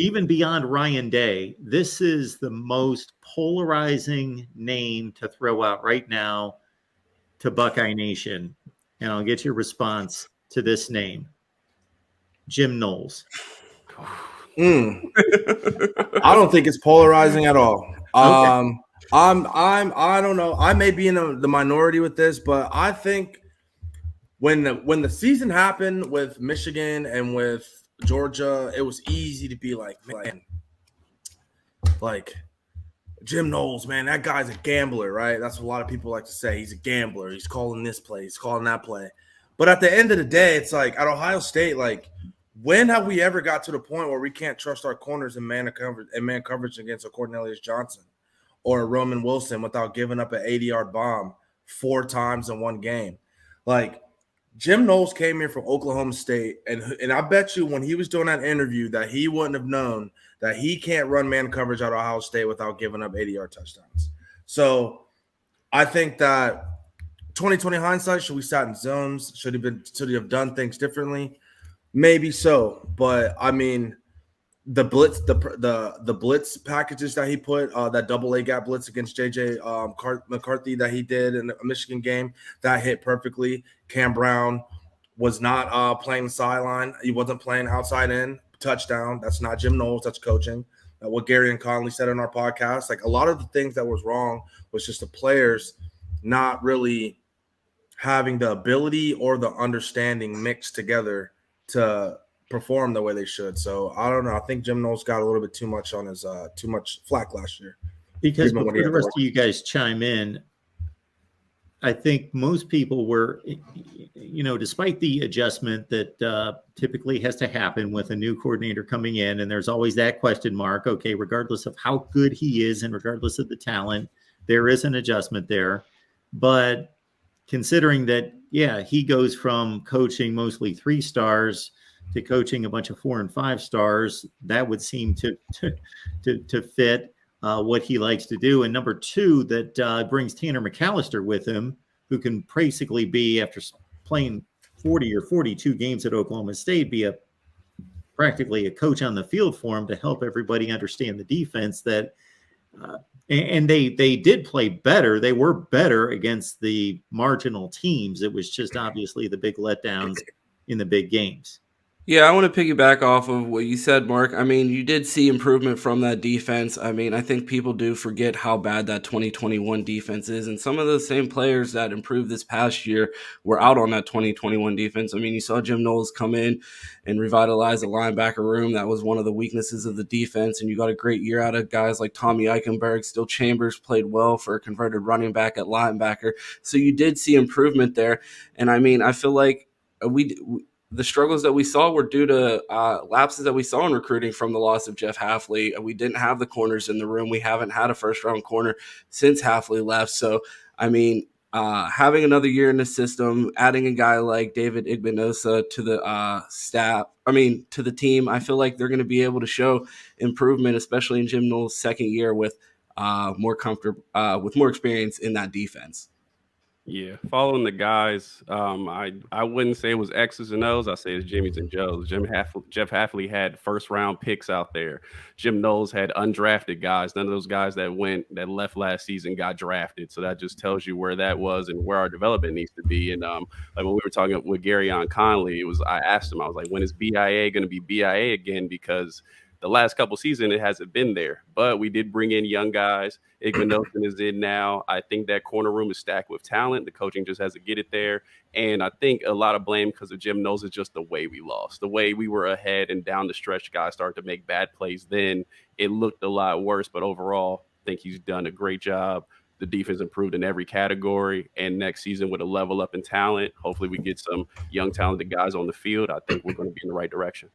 even beyond Ryan Day, this is the most polarizing name to throw out right now to Buckeye Nation. And I'll get your response to this name. Jim Knowles. I don't think it's polarizing at all. Okay. I don't know. I may be in the minority with this, but I think when the season happened with Michigan and with Georgia, it was easy to be like, man, like Jim Knowles, man, that guy's a gambler, right? That's what a lot of people like to say. He's a gambler. He's calling this play. He's calling that play. But at the end of the day, it's like at Ohio State, like when have we ever got to the point where we can't trust our corners in man coverage against a Cornelius Johnson or a Roman Wilson without giving up an 80-yard bomb 4 times in one game? Like Jim Knowles came here from Oklahoma State, and I bet you when he was doing that interview that he wouldn't have known that he can't run man coverage at Ohio State without giving up 80-yard touchdowns. So I think that 2020 hindsight, should we sat in zones? Should he have done things differently? Maybe so, but I mean, the blitz, the blitz packages that he put, that double A gap blitz against JJ McCarthy that he did in the Michigan game, that hit perfectly. Cam Brown was not playing the sideline. He wasn't playing outside in. Touchdown. That's not Jim Knowles. That's coaching. What Gary and Conley said on our podcast, like a lot of the things that was wrong was just the players not really having the ability or the understanding mixed together to perform the way they should. So I don't know. I think Jim Knowles got a little bit too much on his too much flack last year. Because before the rest of you guys chime in, I think most people were, despite the adjustment that typically has to happen with a new coordinator coming in, and there's always that question mark, okay, regardless of how good he is and regardless of the talent, there is an adjustment there. But considering that, yeah, he goes from coaching mostly 3 stars to coaching a bunch of 4 and 5 stars, that would seem to fit what he likes to do. And number 2, that brings Tanner McAllister with him, who can basically be, after playing 40 or 42 games at Oklahoma State, be practically a coach on the field for him to help everybody understand the defense. That and they did play better. They were better against the marginal teams. It was just obviously the big letdowns in the big games. Yeah, I want to piggyback off of what you said, Mark. I mean, you did see improvement from that defense. I mean, I think people do forget how bad that 2021 defense is. And some of the same players that improved this past year were out on that 2021 defense. I mean, you saw Jim Knowles come in and revitalize the linebacker room. That was one of the weaknesses of the defense. And you got a great year out of guys like Tommy Eichenberg. Still Chambers played well for a converted running back at linebacker. So you did see improvement there. And I mean, I feel like the struggles that we saw were due to lapses that we saw in recruiting from the loss of Jeff Hafley. We didn't have the corners in the room. We haven't had a first-round corner since Hafley left. So, I mean, having another year in the system, adding a guy like David Igbinosa to the to the team, I feel like they're going to be able to show improvement, especially in Jim Knowles' second year with more experience in that defense. Yeah, following the guys, I wouldn't say it was X's and O's. I say it's Jimmy's and Joe's. Jeff Hafley had first-round picks out there. Jim Knowles had undrafted guys. None of those guys that left last season got drafted. So that just tells you where that was and where our development needs to be. And like when we were talking with Gary on Conley, I asked him, I was like, when is BIA going to be BIA again? Because the last couple seasons, it hasn't been there. But we did bring in young guys. Igbinosa is in now. I think that corner room is stacked with talent. The coaching just has to get it there. And I think a lot of blame because of Jim Knowles is just the way we lost. The way we were ahead and down the stretch, guys started to make bad plays. Then it looked a lot worse. But overall, I think he's done a great job. The defense improved in every category. And next season with a level up in talent, hopefully we get some young talented guys on the field. I think we're going to be in the right direction.